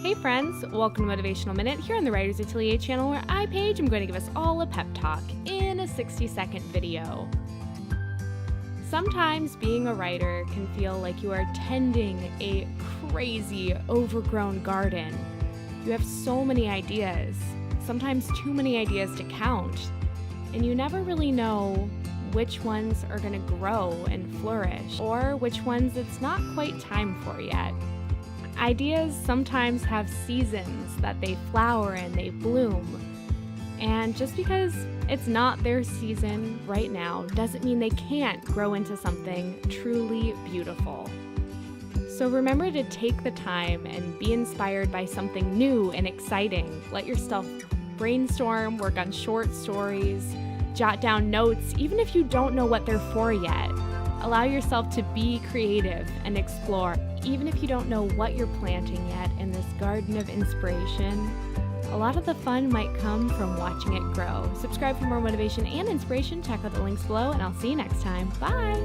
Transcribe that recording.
Hey friends, welcome to Motivational Minute here on the Writer's Atelier channel where I, Paige, am going to give us all a pep talk in a 60-second video. Sometimes being a writer can feel like you are tending a crazy, overgrown garden. You have so many ideas, sometimes too many ideas to count, and you never really know which ones are going to grow and flourish, or which ones it's not quite time for yet. Ideas sometimes have seasons that they flower and they bloom. And just because it's not their season right now doesn't mean they can't grow into something truly beautiful. So remember to take the time and be inspired by something new and exciting. Let yourself brainstorm, work on short stories, jot down notes, even if you don't know what they're for yet. Allow yourself to be creative and explore. Even if you don't know what you're planting yet in this garden of inspiration, a lot of the fun might come from watching it grow. Subscribe for more motivation and inspiration. Check out the links below, and I'll see you next time. Bye!